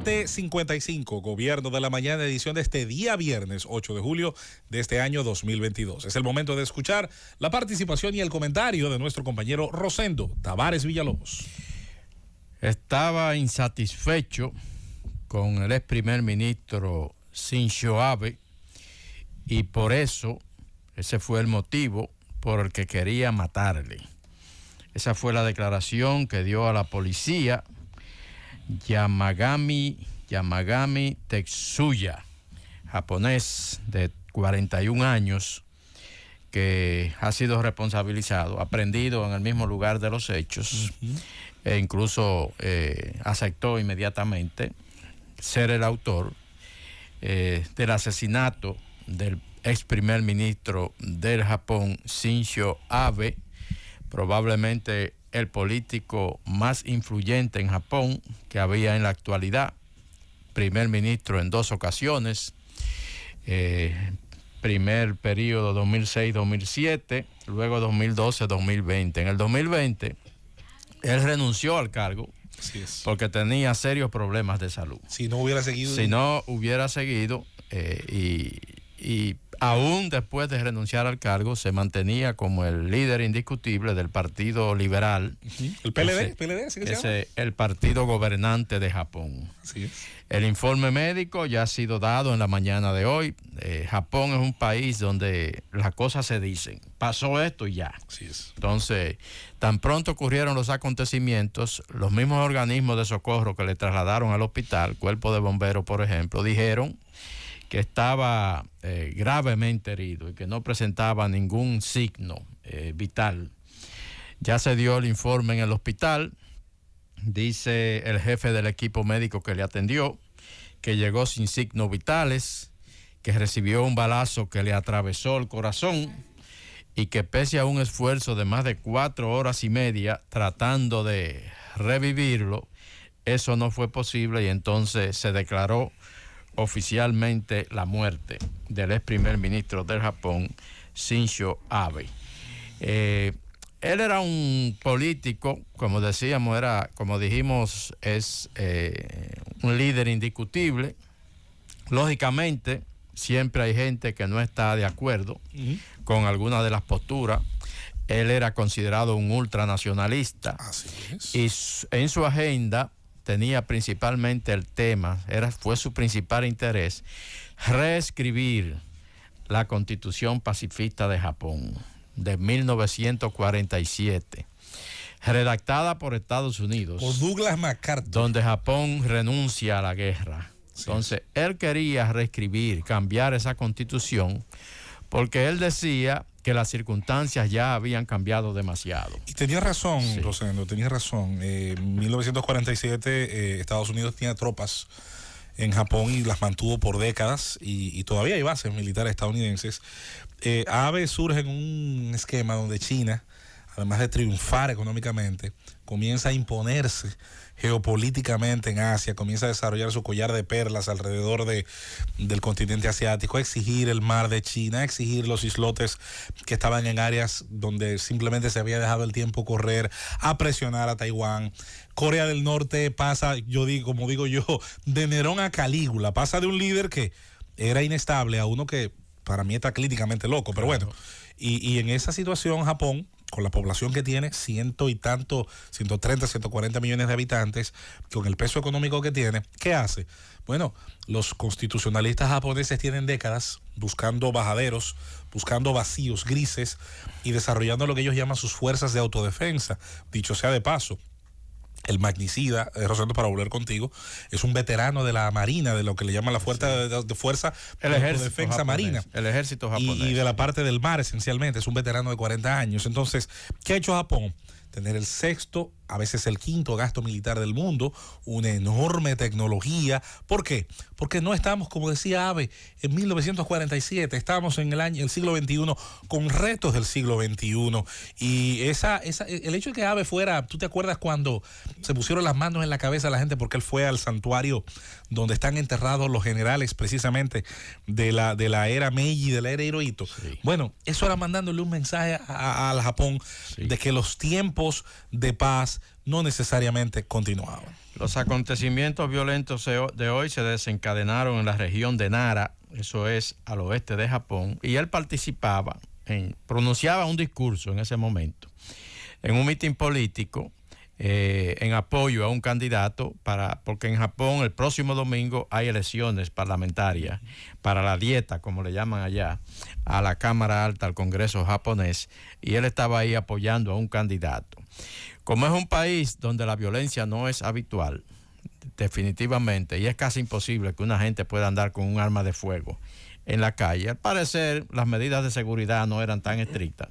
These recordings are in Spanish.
7:55, Gobierno de la Mañana, edición de este día viernes 8 de julio de este año 2022. Es el momento de escuchar la participación y el comentario de nuestro compañero Rosendo Tavares Villalobos. Estaba insatisfecho con el ex primer ministro Shinzo Abe y por eso ese fue el motivo por el que quería matarle. Esa fue la declaración que dio a la policía Yamagami Tetsuya, japonés de 41 años, que ha sido responsabilizado, aprendido en el mismo lugar de los hechos, e incluso aceptó inmediatamente ser el autor del asesinato del ex primer ministro del Japón, Shinzo Abe, probablemente el político más influyente en Japón que había en la actualidad, primer ministro en 2 ocasiones, primer periodo 2006-2007, luego 2012-2020. En el 2020, él renunció al cargo porque tenía serios problemas de salud. Si no hubiera seguido. Y aún después de renunciar al cargo, se mantenía como el líder indiscutible del Partido Liberal. El PLD, ¿sí que se llama? El partido gobernante de Japón. Así es. El informe médico ya ha sido dado en la mañana de hoy. Japón es un país donde las cosas se dicen. Pasó esto y ya. Así es. Entonces, tan pronto ocurrieron los acontecimientos, los mismos organismos de socorro que le trasladaron al hospital, Cuerpo de Bomberos, por ejemplo, dijeron que estaba gravemente herido y que no presentaba ningún signo vital. Ya se dio el informe en el hospital, dice el jefe del equipo médico que le atendió, que llegó sin signos vitales, que recibió un balazo que le atravesó el corazón y que pese a un esfuerzo de más de 4 horas y media tratando de revivirlo, eso no fue posible y entonces se declaró oficialmente la muerte del ex primer ministro del Japón, Shinzo Abe. Él era un político, como dijimos, es un líder indiscutible. Lógicamente, siempre hay gente que no está de acuerdo con alguna de las posturas. Él era considerado un ultranacionalista. Así es. Y en su agenda tenía principalmente el tema, fue su principal interés, reescribir la Constitución Pacifista de Japón de 1947, redactada por Estados Unidos, por Douglas MacArthur, donde Japón renuncia a la guerra. Sí. Entonces, él quería reescribir, cambiar esa Constitución, porque él decía que las circunstancias ya habían cambiado demasiado. Y tenía razón, sí. Rosendo, tenía razón. En 1947 Estados Unidos tenía tropas en Japón y las mantuvo por décadas y todavía hay bases militares estadounidenses. Abe surge en un esquema donde China, además de triunfar económicamente, comienza a imponerse geopolíticamente en Asia, comienza a desarrollar su collar de perlas alrededor del continente asiático, a exigir el mar de China, a exigir los islotes que estaban en áreas donde simplemente se había dejado el tiempo correr, a presionar a Taiwán. Corea del Norte pasa, como digo yo, de Nerón a Calígula, pasa de un líder que era inestable a uno que para mí está clínicamente loco, pero bueno, y en esa situación Japón, con la población que tiene, 130, 140 millones de habitantes, con el peso económico que tiene, ¿qué hace? Bueno, los constitucionalistas japoneses tienen décadas buscando bajaderos, buscando vacíos grises y desarrollando lo que ellos llaman sus fuerzas de autodefensa. Dicho sea de paso, el magnicida, Rosendo, para volver contigo, es un veterano de la Marina, de lo que le llaman la fuerza de autodefensa marina. El ejército japonés. Y de la parte del mar, esencialmente. Es un veterano de 40 años. Entonces, ¿qué ha hecho Japón? Tener el 6º, a veces el 5º gasto militar del mundo, una enorme tecnología. ¿Por qué? Porque no estamos, como decía Abe, en 1947, estamos en el siglo XXI con retos del siglo XXI. Y el hecho de que Abe fuera, ¿tú te acuerdas cuando se pusieron las manos en la cabeza a la gente porque él fue al santuario donde están enterrados los generales precisamente de la era Meiji, de la era Hirohito? Sí. Bueno, eso era mandándole un mensaje al Japón, sí, de que los tiempos de paz, paz no necesariamente continuaban. Los acontecimientos violentos de hoy se desencadenaron en la región de Nara, eso es al oeste de Japón, y él pronunciaba un discurso en ese momento, en un mitin político, en apoyo a un candidato, porque en Japón el próximo domingo hay elecciones parlamentarias para la dieta, como le llaman allá, a la Cámara Alta, al Congreso japonés, y él estaba ahí apoyando a un candidato. Como es un país donde la violencia no es habitual, definitivamente, y es casi imposible que una gente pueda andar con un arma de fuego en la calle, al parecer las medidas de seguridad no eran tan estrictas.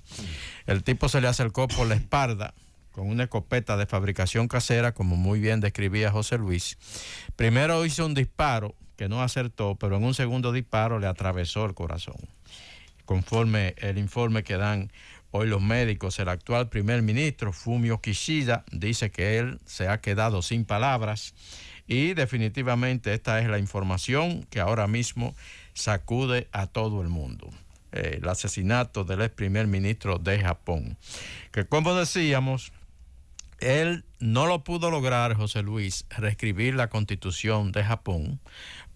El tipo se le acercó por la espalda con una escopeta de fabricación casera, como muy bien describía José Luis. Primero hizo un disparo que no acertó, pero en un segundo disparo le atravesó el corazón. Conforme el informe que dan hoy los médicos, el actual primer ministro, Fumio Kishida, dice que él se ha quedado sin palabras y definitivamente esta es la información que ahora mismo sacude a todo el mundo. El asesinato del ex primer ministro de Japón, que como decíamos, él no lo pudo lograr, José Luis, reescribir la constitución de Japón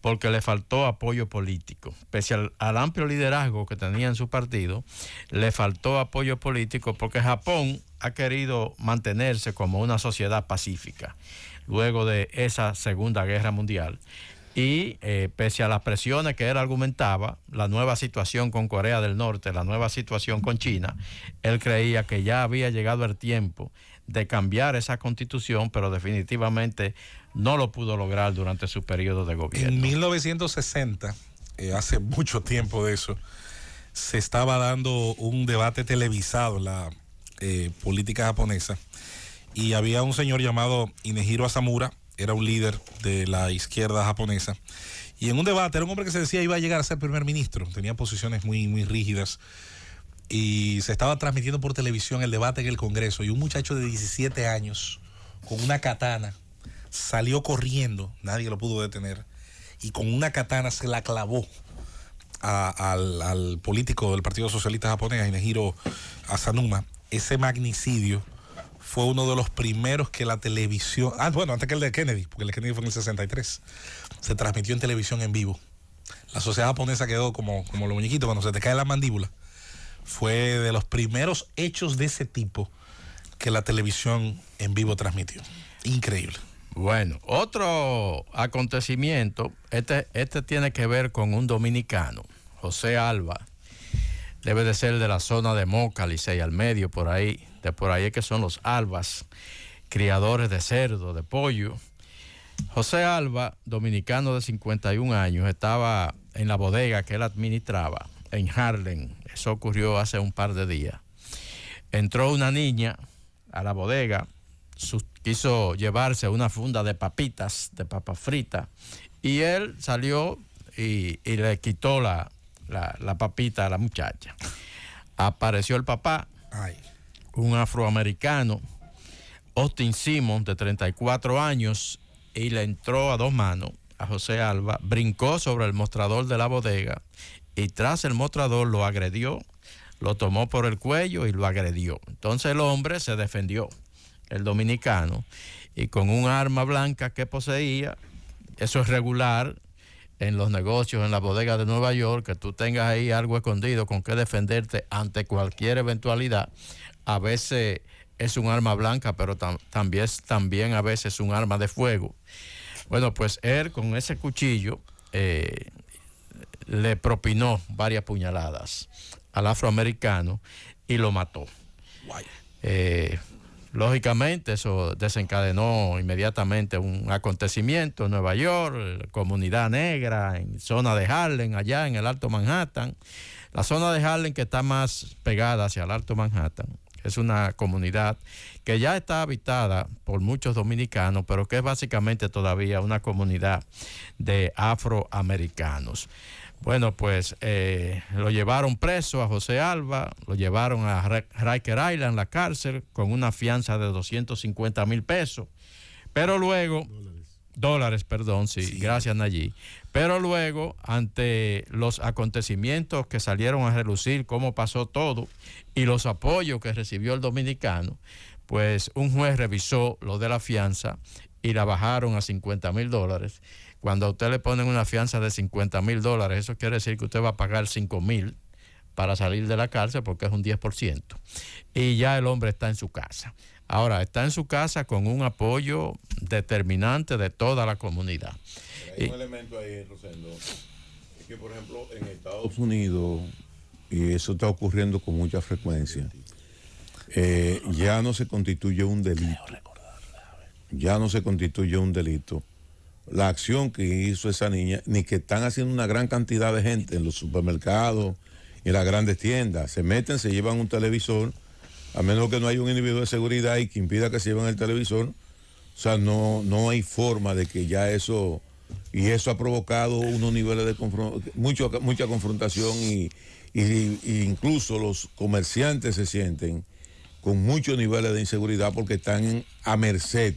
porque le faltó apoyo político. Pese al amplio liderazgo que tenía en su partido, le faltó apoyo político porque Japón ha querido mantenerse como una sociedad pacífica luego de esa Segunda Guerra Mundial. Y pese a las presiones que él argumentaba, la nueva situación con Corea del Norte, la nueva situación con China, él creía que ya había llegado el tiempo de cambiar esa constitución, pero definitivamente no lo pudo lograr durante su periodo de gobierno. En 1960, hace mucho tiempo de eso, se estaba dando un debate televisado en la política japonesa y había un señor llamado Inejiro Asamura, era un líder de la izquierda japonesa, y en un debate era un hombre que se decía iba a llegar a ser primer ministro, tenía posiciones muy, muy rígidas, y se estaba transmitiendo por televisión el debate en el Congreso, y un muchacho de 17 años con una katana salió corriendo, nadie lo pudo detener, y con una katana se la clavó al político del Partido Socialista Japonés, Inejiro Asanuma. Ese magnicidio fue uno de los primeros que la televisión, antes que el de Kennedy, porque el de Kennedy fue en el 63, se transmitió en televisión en vivo. La sociedad japonesa quedó como los muñequitos cuando se te cae la mandíbula. Fue de los primeros hechos de ese tipo que la televisión en vivo transmitió. Increíble. Bueno, otro acontecimiento, este tiene que ver con un dominicano, José Alba, debe de ser de la zona de Moca, Licey al medio, por ahí es que son los Albas, criadores de cerdo, de pollo. José Alba, dominicano de 51 años, estaba en la bodega que él administraba en Harlem. Eso ocurrió hace un par de días. Entró una niña a la bodega, quiso llevarse una funda de papitas, de papas fritas, y él salió y le quitó la papita a la muchacha. Apareció el papá, un afroamericano, Austin Simmons, de 34 años, y le entró a dos manos a José Alba, brincó sobre el mostrador de la bodega y tras el mostrador lo agredió, lo tomó por el cuello y lo agredió. Entonces el hombre se defendió, el dominicano, y con un arma blanca que poseía, eso es regular en los negocios, en la bodega de Nueva York, que tú tengas ahí algo escondido con que defenderte ante cualquier eventualidad. A veces es un arma blanca, pero también a veces es un arma de fuego. Bueno, pues él con ese cuchillo le propinó varias puñaladas al afroamericano y lo mató. Lógicamente eso desencadenó inmediatamente un acontecimiento en Nueva York, comunidad negra, en zona de Harlem, allá en el Alto Manhattan. La zona de Harlem que está más pegada hacia el Alto Manhattan es una comunidad que ya está habitada por muchos dominicanos, pero que es básicamente todavía una comunidad de afroamericanos. Bueno, pues lo llevaron preso a José Alba, lo llevaron a Riker Island, la cárcel, con una fianza de 250,000 pesos. Pero luego, dólares, perdón, sí, gracias Nayib. Pero luego, ante los acontecimientos que salieron a relucir, cómo pasó todo y los apoyos que recibió el dominicano, pues un juez revisó lo de la fianza y la bajaron a $50,000. Cuando a usted le ponen una fianza de $50,000, eso quiere decir que usted va a pagar $5,000 para salir de la cárcel porque es un 10%. Y ya el hombre está en su casa. Ahora, está en su casa con un apoyo determinante de toda la comunidad. Hay un elemento ahí, Rosendo, es que por ejemplo en Estados Unidos, y eso está ocurriendo con mucha frecuencia, ya no se constituye un delito. Ya no se constituye un delito la acción que hizo esa niña, ni que están haciendo una gran cantidad de gente en los supermercados, en las grandes tiendas. Se meten, se llevan un televisor, a menos que no haya un individuo de seguridad y que impida que se lleven el televisor. O sea, no hay forma de que ya eso, y eso ha provocado unos niveles de mucha confrontación y incluso los comerciantes se sienten con muchos niveles de inseguridad porque están a merced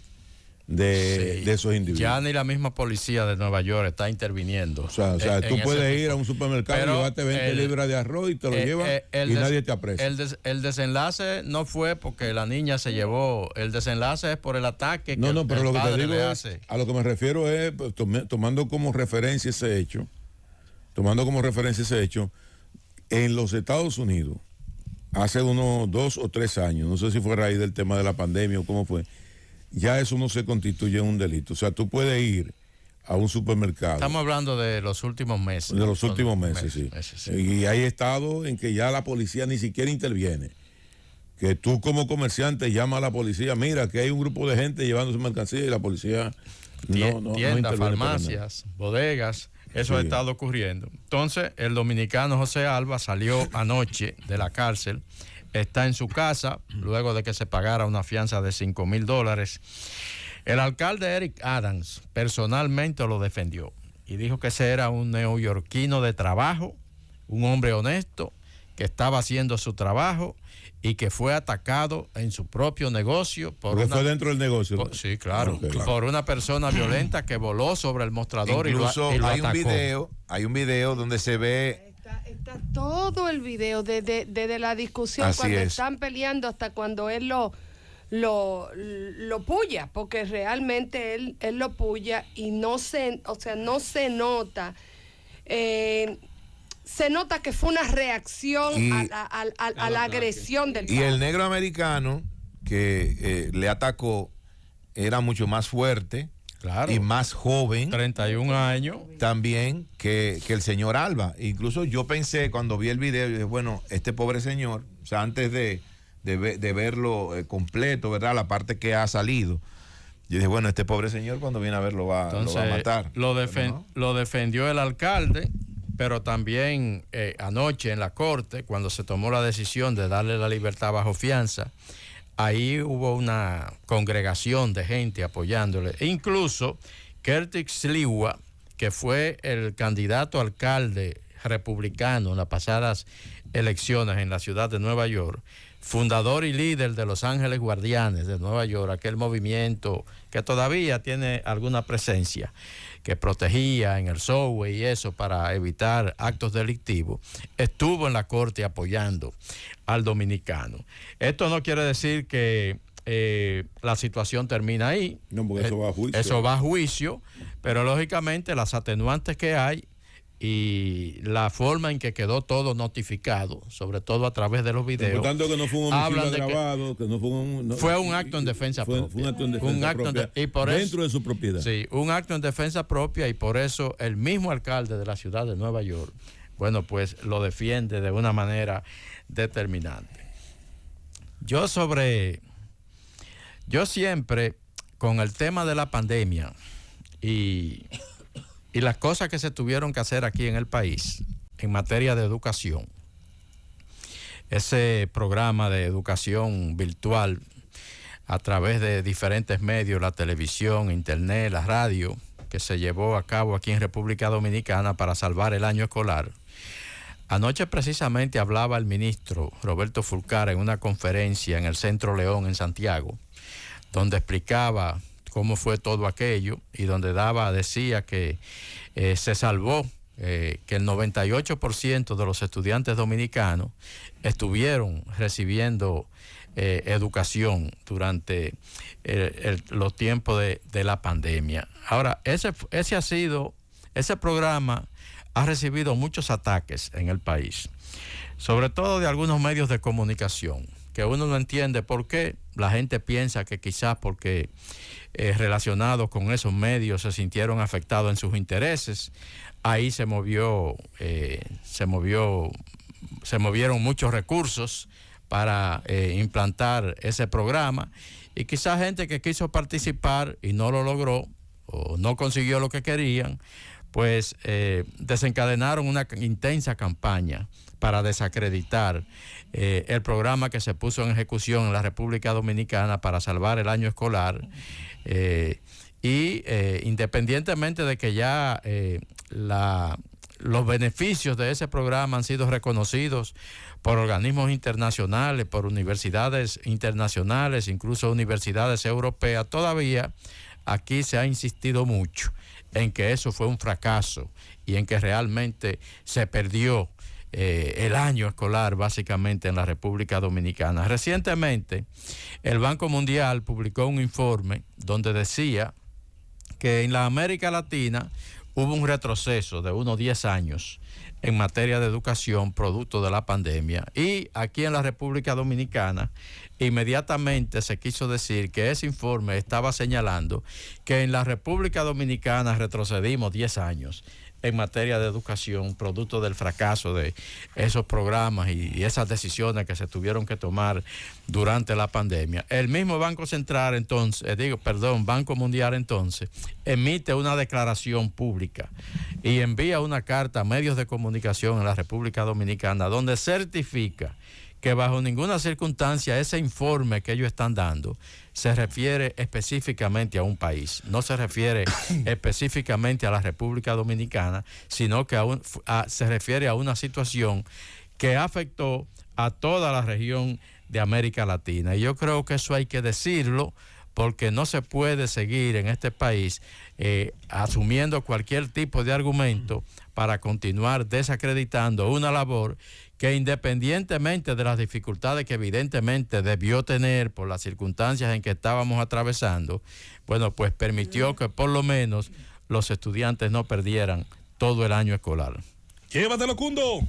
de esos individuos. Ya ni la misma policía de Nueva York está interviniendo. O sea tú puedes ir a un supermercado y llevarte 20 libras de arroz y te lo llevan y nadie te aprecia. El desenlace no fue porque la niña se llevó, el desenlace es por el ataque que pero el lo que te padre digo le es, hace. a lo que me refiero es, pues, tomando como referencia ese hecho, en los Estados Unidos, hace unos 2 o 3 años, no sé si fue a raíz del tema de la pandemia o cómo fue, ya eso no se constituye un delito. O sea, tú puedes ir a un supermercado. Estamos hablando de los últimos meses. De los últimos meses, sí. Y hay estados en que ya la policía ni siquiera interviene. Que tú como comerciante llamas a la policía, mira que hay un grupo de gente llevándose mercancía y la policía no tiendas, farmacias, bodegas, eso ha estado ocurriendo. Entonces, el dominicano José Alba salió anoche de la cárcel. Está en su casa, luego de que se pagara una fianza de $5,000. El alcalde Eric Adams personalmente lo defendió y dijo que ese era un neoyorquino de trabajo, un hombre honesto, que estaba haciendo su trabajo y que fue atacado en su propio negocio. Porque fue dentro del negocio, ¿no? Sí, claro, por una persona violenta que voló sobre el mostrador. Incluso y lo hay atacó. Hay un video donde se ve. Está todo el video desde la discusión, Así cuando es. están peleando hasta cuando él lo puya, porque realmente él lo puya y no se nota. Se nota que fue una reacción a la agresión del padre. Y el negro americano que le atacó era mucho más fuerte. Claro. Y más joven, 31 años, también que el señor Alba. Incluso yo pensé cuando vi el video, yo dije, bueno, este pobre señor, o sea, antes de verlo completo, ¿verdad? La parte que ha salido, yo dije, bueno, este pobre señor cuando viene a verlo lo va a matar. Lo defendió el alcalde, pero también anoche en la corte, cuando se tomó la decisión de darle la libertad bajo fianza, ahí hubo una congregación de gente apoyándole. E incluso Curtis Sliwa, que fue el candidato alcalde republicano en las pasadas elecciones en la ciudad de Nueva York, fundador y líder de Los Ángeles Guardianes de Nueva York, aquel movimiento que todavía tiene alguna presencia, que protegía en el subway y eso para evitar actos delictivos, estuvo en la corte apoyando al dominicano. Esto no quiere decir que la situación termina ahí. No, porque eso va a juicio. Eso va a juicio, pero lógicamente las atenuantes que hay y la forma en que quedó todo notificado, sobre todo a través de los videos. Por tanto, que no fue un homicidio agravado, que no fue fue un acto en defensa propia. Fue un acto en defensa propia, y por dentro eso, de su propiedad. Sí, un acto en defensa propia, y por eso el mismo alcalde de la ciudad de Nueva York, bueno, pues lo defiende de una manera determinante. Yo siempre, con el tema de la pandemia y las cosas que se tuvieron que hacer aquí en el país en materia de educación, ese programa de educación virtual a través de diferentes medios, la televisión, internet, la radio, que se llevó a cabo aquí en República Dominicana para salvar el año escolar. Anoche precisamente hablaba el ministro Roberto Fulcar en una conferencia en el Centro León en Santiago, donde explicaba cómo fue todo aquello y donde decía que se salvó, que el 98% de los estudiantes dominicanos estuvieron recibiendo educación durante los tiempos de la pandemia. Ahora, ese programa ha recibido muchos ataques en el país, sobre todo de algunos medios de comunicación, que uno no entiende por qué. La gente piensa que quizás porque relacionados con esos medios se sintieron afectados en sus intereses. Ahí se movieron muchos recursos para implantar ese programa, y quizás gente que quiso participar y no lo logró o no consiguió lo que querían, pues desencadenaron una intensa campaña para desacreditar el programa que se puso en ejecución en la República Dominicana para salvar el año escolar. Independientemente de que ya los beneficios de ese programa han sido reconocidos por organismos internacionales, por universidades internacionales, incluso universidades europeas, todavía aquí se ha insistido mucho en que eso fue un fracaso y en que realmente se perdió el año escolar básicamente en la República Dominicana. Recientemente el Banco Mundial publicó un informe donde decía que en la América Latina hubo un retroceso de unos 10 años en materia de educación producto de la pandemia, y aquí en la República Dominicana inmediatamente se quiso decir que ese informe estaba señalando que en la República Dominicana retrocedimos 10 años en materia de educación, producto del fracaso de esos programas y esas decisiones que se tuvieron que tomar durante la pandemia. El mismo Banco Mundial entonces emite una declaración pública y envía una carta a medios de comunicación en la República Dominicana donde certifica que bajo ninguna circunstancia ese informe que ellos están dando se refiere específicamente a un país, no se refiere específicamente a la República Dominicana, sino que se refiere a una situación que afectó a toda la región de América Latina. Y yo creo que eso hay que decirlo, porque no se puede seguir en este país asumiendo cualquier tipo de argumento para continuar desacreditando una labor que, independientemente de las dificultades que evidentemente debió tener por las circunstancias en que estábamos atravesando, bueno, pues permitió que por lo menos los estudiantes no perdieran todo el año escolar. Llévatelo, Cundo.